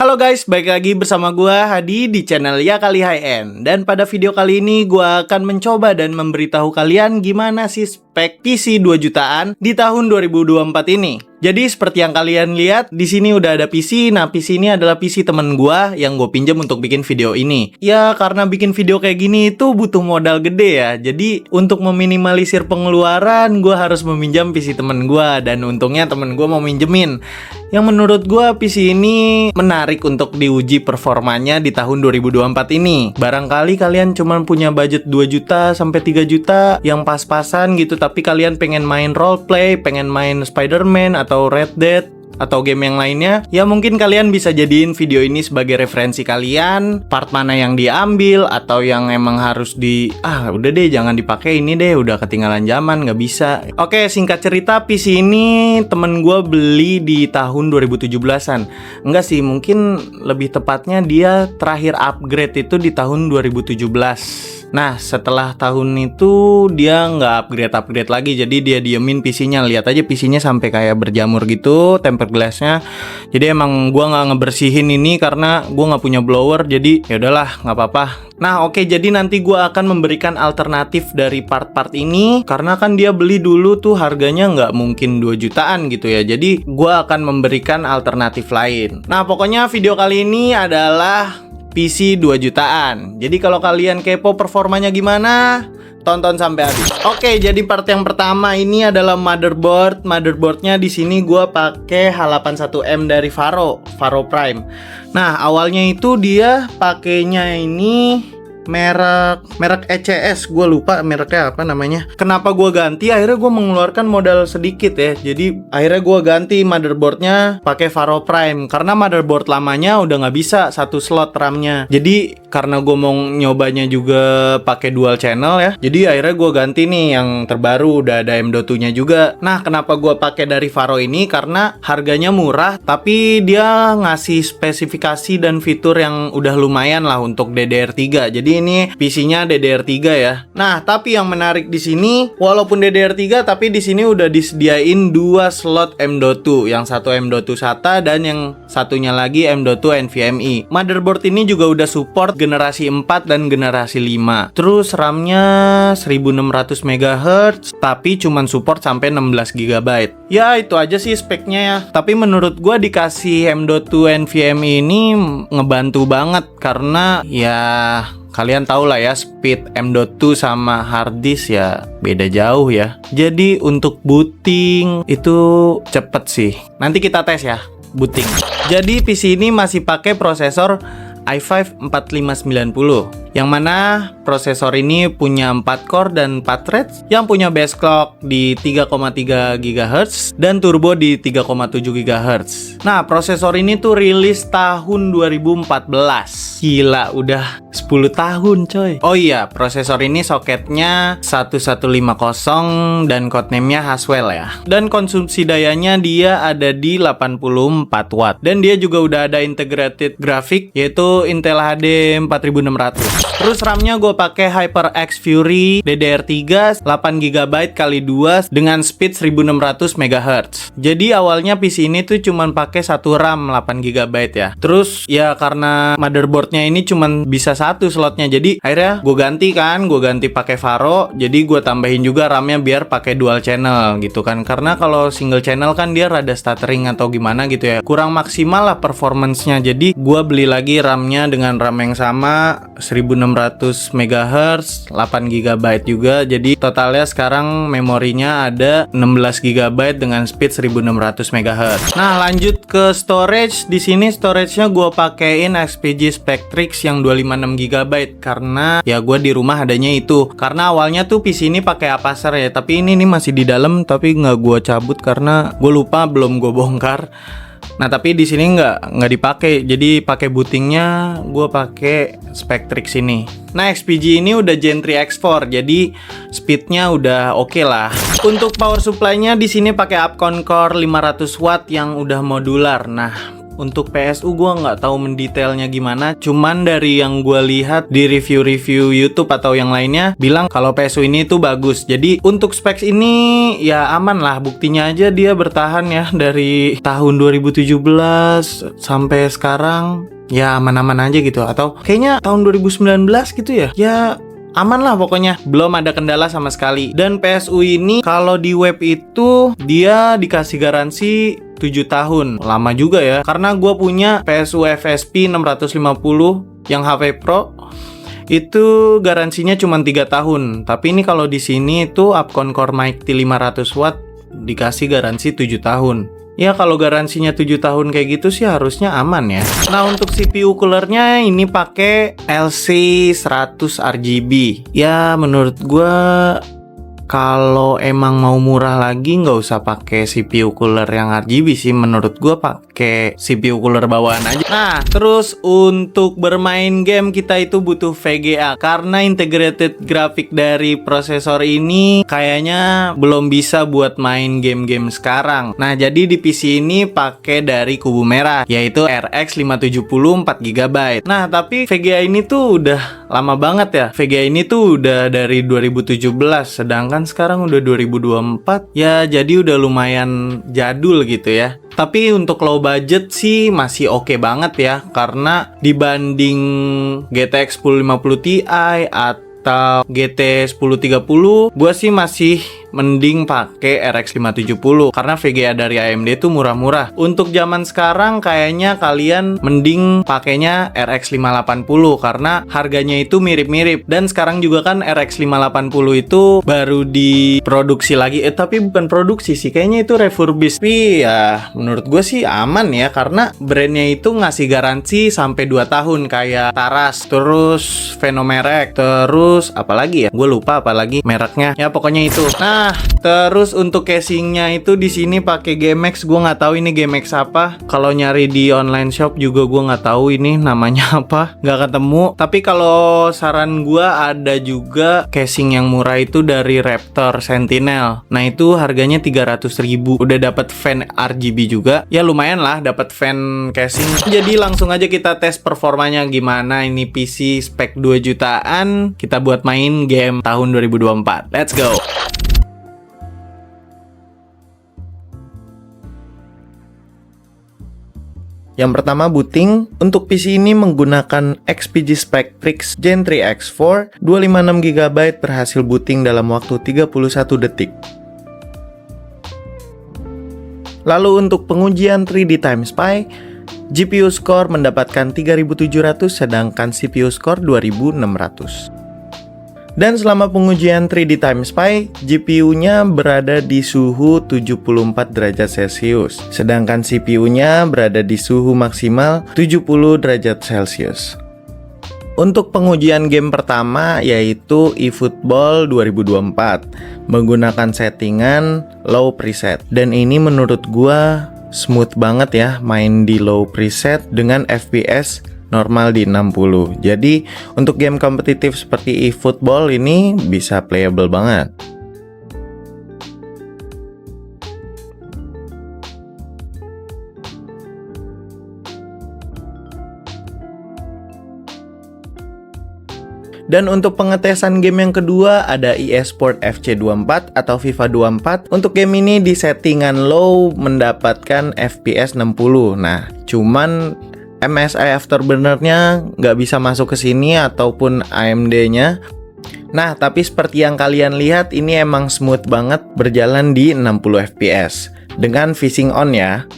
Halo guys, balik lagi bersama gua Hadi di channel Ya Kali High End. Dan pada video kali ini gua akan mencoba dan memberitahu kalian gimana sih spek PC 2 jutaan di tahun 2024 ini. Jadi seperti yang kalian lihat, di sini udah ada PC. Nah, PC ini adalah PC temen gua yang gue pinjam untuk bikin video ini. Ya, karena bikin video kayak gini itu butuh modal gede ya. Jadi, untuk meminimalisir pengeluaran, gua harus meminjam PC temen gua. Dan untungnya temen gua mau minjemin. Yang menurut gua PC ini menarik untuk diuji performanya di tahun 2024 ini. Barangkali kalian cuma punya budget 2 juta sampai 3 juta yang pas-pasan gitu, tapi kalian pengen main roleplay, pengen main Spider-Man atau Red Dead atau game yang lainnya, ya mungkin kalian bisa jadiin video ini sebagai referensi kalian, part mana yang diambil atau yang emang harus udah deh jangan dipakai ini deh, udah ketinggalan zaman, nggak bisa. Oke, singkat cerita, PC ini temen gue beli di tahun 2017-an. Enggak sih, mungkin lebih tepatnya dia terakhir upgrade itu di tahun 2017. Nah, setelah tahun itu dia nggak upgrade lagi, jadi dia diemin PC-nya. Lihat aja PC-nya sampai kayak berjamur gitu, tempered glass-nya. Jadi emang gua nggak ngebersihin ini karena gua nggak punya blower, jadi ya udahlah, nggak apa-apa. Nah, oke, jadi nanti gua akan memberikan alternatif dari part-part ini karena kan dia beli dulu tuh harganya nggak mungkin 2 jutaan gitu ya. Jadi gua akan memberikan alternatif lain. Nah, pokoknya video kali ini adalah PC 2 jutaan. Jadi kalau kalian kepo performanya gimana, tonton sampai habis. Oke, jadi part yang pertama ini adalah motherboard. Motherboardnya di sini gua pakai H81M dari Varo Prime. Nah, awalnya itu dia pakainya ini merek ECS, gue lupa mereknya apa namanya. Kenapa gue ganti? Akhirnya gue mengeluarkan modal sedikit ya. Jadi akhirnya gue ganti motherboardnya pakai Varo Prime karena motherboard lamanya udah nggak bisa satu slot RAM-nya. Jadi karena gue mau nyobanya juga pakai dual channel ya, jadi akhirnya gue ganti nih yang terbaru, udah ada M.2-nya juga. Nah, kenapa gue pakai dari Varo ini? Karena harganya murah, tapi dia ngasih spesifikasi dan fitur yang udah lumayan lah untuk DDR3. Jadi ini PC-nya DDR3 ya. Nah, tapi yang menarik di sini, walaupun DDR3 tapi di sini udah disediain 2 slot M.2, yang satu M.2 SATA dan yang satunya lagi M.2 NVMe. Motherboard ini juga udah support generasi 4 dan generasi 5. Terus RAM-nya 1600 MHz, tapi cuman support sampai 16 GB. Ya, itu aja sih speknya ya. Tapi menurut gua dikasih M.2 NVMe ini ngebantu banget karena ya kalian tahu lah ya, speed M.2 sama hard disk ya beda jauh ya. Jadi untuk booting itu cepet sih. Nanti kita tes ya booting. Jadi PC ini masih pakai prosesor i5 4590, yang mana prosesor ini punya 4 core dan 4 threads, yang punya base clock di 3,3 GHz dan turbo di 3,7 GHz. Nah, prosesor ini tuh rilis tahun 2014. Gila, udah 10 tahun coy. Oh iya, prosesor ini soketnya 1150 dan codename-nya Haswell ya. Dan konsumsi dayanya dia ada di 84 watt. Dan dia juga udah ada integrated grafik, yaitu Intel HD 4600. Terus RAM-nya gue pakai HyperX Fury DDR3 8GB x 2 dengan speed 1600 MHz. Jadi awalnya PC ini tuh cuman pakai satu RAM 8GB ya. Terus ya karena motherboardnya ini cuman bisa satu slotnya, jadi akhirnya gue ganti pakai Varo. Jadi gue tambahin juga RAM-nya biar pakai dual channel gitu kan. Karena kalau single channel kan dia rada stuttering atau gimana gitu ya, kurang maksimal lah performance-nya. Jadi gue beli lagi RAM-nya dengan RAM yang sama 1600 MHz 8GB juga. Jadi totalnya sekarang memorinya ada 16GB dengan speed 1600 MHz. Nah, lanjut ke storage. Di sini storage-nya gue pakein XPG Spectrix yang 256GB karena ya gue di rumah adanya itu. Karena awalnya tuh PC ini pakai Apacer ya, tapi ini nih masih di dalam tapi nggak gue cabut karena gue lupa, belum gue bongkar. Nah, tapi di sini nggak dipakai, jadi pakai bootingnya gue pakai Spectrix ini. Nah, XPG ini udah Gen 3 X4, jadi speednya udah oke lah. Untuk power supply-nya di sini pakai Upcon Core 500 watt yang udah modular. Nah, Untuk PSU gua nggak tahu mendetailnya gimana, cuman dari yang gua lihat di review-review YouTube atau yang lainnya bilang kalau PSU ini tuh bagus. Jadi untuk specs ini ya aman lah, buktinya aja dia bertahan ya dari tahun 2017 sampai sekarang ya aman-aman aja gitu. Atau kayaknya tahun 2019 gitu ya. Ya aman lah pokoknya, belum ada kendala sama sekali. Dan PSU ini kalau di web itu dia dikasih garansi 7 tahun. Lama juga ya. Karena gue punya PSU FSP 650 yang HP Pro. Itu garansinya cuma 3 tahun. Tapi ini kalau di sini itu Upcon Core Mighty 500 watt dikasih garansi 7 tahun. Ya kalau garansinya 7 tahun kayak gitu sih harusnya aman ya. Nah untuk CPU coolernya ini pakai LC100 RGB. Ya menurut gua kalau emang mau murah lagi nggak usah pakai CPU cooler yang RGB sih, menurut gua pakai CPU cooler bawaan aja. Nah, terus untuk bermain game kita itu butuh VGA karena integrated graphic dari prosesor ini kayaknya belum bisa buat main game-game sekarang. Nah, jadi di PC ini pakai dari kubu merah yaitu RX 570 4GB. Nah, tapi VGA ini tuh udah lama banget ya. VGA ini tuh udah dari 2017 sedangkan sekarang udah 2024 ya, jadi udah lumayan jadul gitu ya. Tapi untuk low budget sih masih oke banget ya, karena dibanding GTX 1050 Ti atau GT 1030 gua sih masih mending pakai RX 570 karena VGA dari AMD itu murah-murah. Untuk zaman sekarang kayaknya kalian mending pakainya RX 580 karena harganya itu mirip-mirip. Dan sekarang juga kan RX 580 itu baru diproduksi lagi. Tapi bukan produksi sih, kayaknya itu refurbish. Tapi ya menurut gue sih aman ya, karena brandnya itu ngasih garansi sampai 2 tahun kayak Taras, terus Venomerek, terus apalagi ya? Gue lupa apalagi mereknya. Ya pokoknya itu. Nah, terus untuk casingnya itu di sini pakai GMX. Gue nggak tahu ini GMX apa. Kalau nyari di online shop juga gue nggak tahu ini namanya apa. Nggak ketemu. Tapi kalau saran gue ada juga casing yang murah itu dari Raptor Sentinel. Nah itu harganya 300.000. Udah dapat fan RGB juga. Ya lumayan lah dapat fan casing. Jadi langsung aja kita tes performanya gimana ini PC spek 2 jutaan. Kita buat main game tahun 2024. Let's go. Yang pertama booting. Untuk PC ini menggunakan XPG Spectrix Gen 3 X4 256GB, berhasil booting dalam waktu 31 detik. Lalu untuk pengujian 3D Time Spy, GPU score mendapatkan 3700 sedangkan CPU score 2600. Dan selama pengujian 3D Time Spy, GPU-nya berada di suhu 74 derajat Celcius, sedangkan CPU-nya berada di suhu maksimal 70 derajat Celcius. Untuk pengujian game pertama yaitu eFootball 2024, menggunakan settingan low preset. Dan ini menurut gua smooth banget ya main di low preset dengan FPS normal di 60. Jadi untuk game kompetitif seperti eFootball ini bisa playable banget. Dan untuk pengetesan game yang kedua ada EA Sport FC 24 atau FIFA 24. Untuk game ini di settingan low mendapatkan FPS 60. Nah, cuman MSI Afterburner-nya nggak bisa masuk ke sini ataupun AMD-nya. Nah, tapi seperti yang kalian lihat ini emang smooth banget berjalan di 60 FPS dengan phishing on ya.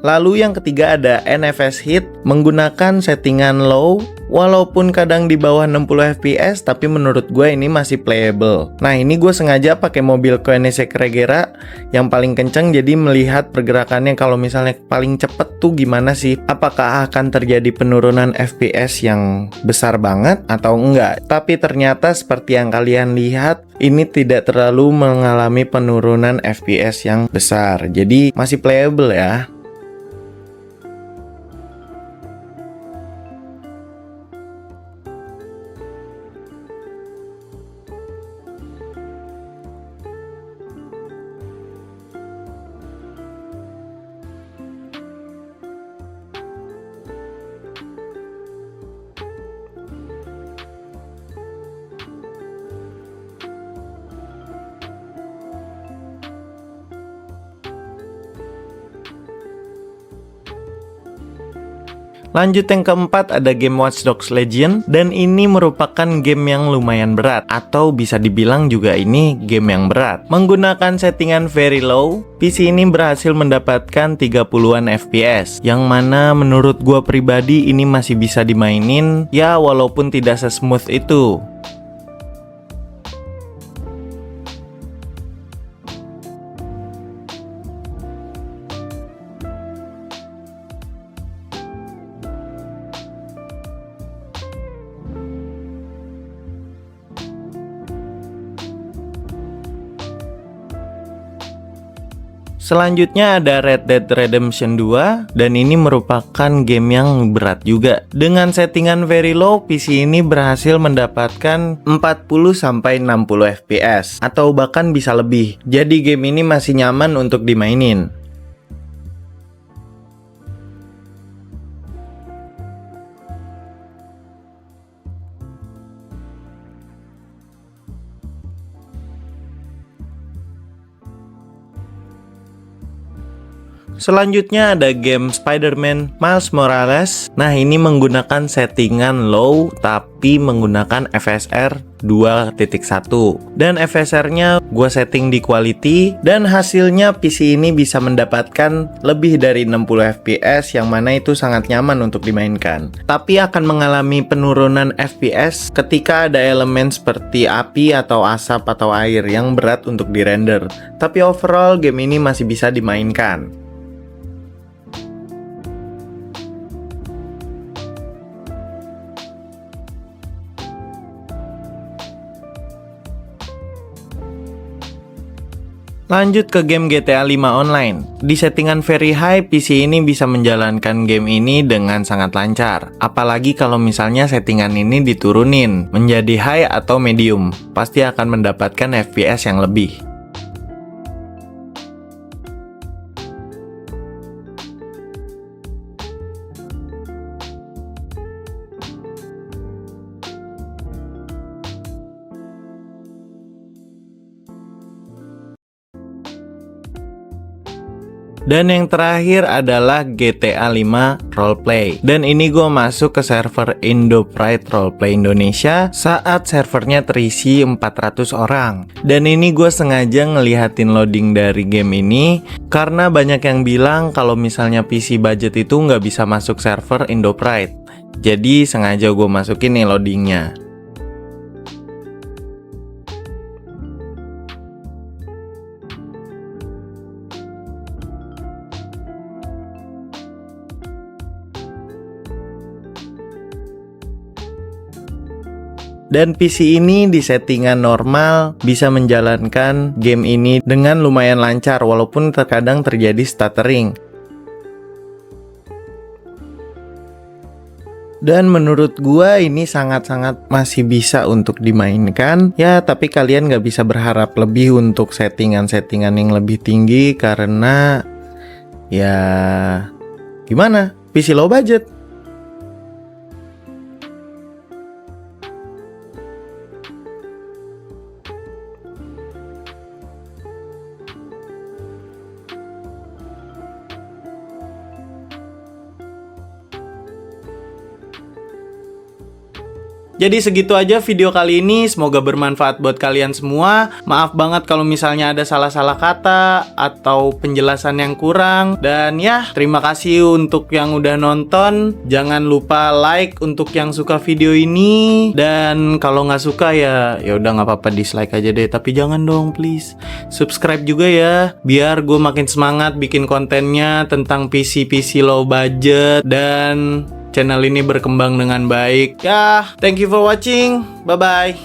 Lalu yang ketiga ada NFS Hit, menggunakan settingan low, walaupun kadang di bawah 60 fps, tapi menurut gue ini masih playable. Nah ini gue sengaja pakai mobil Koenigsegg Regera yang paling kenceng, jadi melihat pergerakannya kalau misalnya paling cepet tuh gimana sih. Apakah akan terjadi penurunan fps yang besar banget atau enggak. Tapi ternyata seperti yang kalian lihat, ini tidak terlalu mengalami penurunan fps yang besar, jadi masih playable ya. Lanjut yang keempat ada game Watch Dogs Legion, dan ini merupakan game yang lumayan berat, atau bisa dibilang juga ini game yang berat. Menggunakan settingan very low, PC ini berhasil mendapatkan 30-an FPS, yang mana menurut gua pribadi ini masih bisa dimainin, ya walaupun tidak sesmooth itu. Selanjutnya ada Red Dead Redemption 2, dan ini merupakan game yang berat juga. Dengan settingan very low, PC ini berhasil mendapatkan 40-60 FPS, atau bahkan bisa lebih. Jadi game ini masih nyaman untuk dimainin. Selanjutnya ada game Spider-Man Miles Morales. Nah, ini menggunakan settingan low tapi menggunakan FSR 2.1. Dan FSR-nya gue setting di quality, dan hasilnya PC ini bisa mendapatkan lebih dari 60 FPS, yang mana itu sangat nyaman untuk dimainkan. Tapi akan mengalami penurunan FPS ketika ada elemen seperti api atau asap atau air yang berat untuk dirender. Tapi overall game ini masih bisa dimainkan. Lanjut ke game GTA 5 Online. Di settingan very high, PC ini bisa menjalankan game ini dengan sangat lancar. Apalagi kalau misalnya settingan ini diturunin menjadi high atau medium, pasti akan mendapatkan FPS yang lebih. Dan yang terakhir adalah GTA 5 Roleplay. Dan ini gue masuk ke server Indo Pride Roleplay Indonesia saat servernya terisi 400 orang. Dan ini gue sengaja ngelihatin loading dari game ini karena banyak yang bilang kalau misalnya PC budget itu nggak bisa masuk server Indo Pride. Jadi sengaja gue masukin nih loadingnya. Dan PC ini di settingan normal bisa menjalankan game ini dengan lumayan lancar walaupun terkadang terjadi stuttering. Dan menurut gua ini sangat-sangat masih bisa untuk dimainkan. Ya, tapi kalian nggak bisa berharap lebih untuk settingan-settingan yang lebih tinggi karena ya gimana? PC low budget. Jadi segitu aja video kali ini, semoga bermanfaat buat kalian semua. Maaf banget kalau misalnya ada salah-salah kata atau penjelasan yang kurang. Dan ya, terima kasih untuk yang udah nonton. Jangan lupa like untuk yang suka video ini. Dan kalau nggak suka ya udah nggak apa-apa, dislike aja deh. Tapi jangan dong please. Subscribe juga ya, biar gue makin semangat bikin kontennya tentang PC low budget dan channel ini berkembang dengan baik. Ya, thank you for watching. Bye-bye.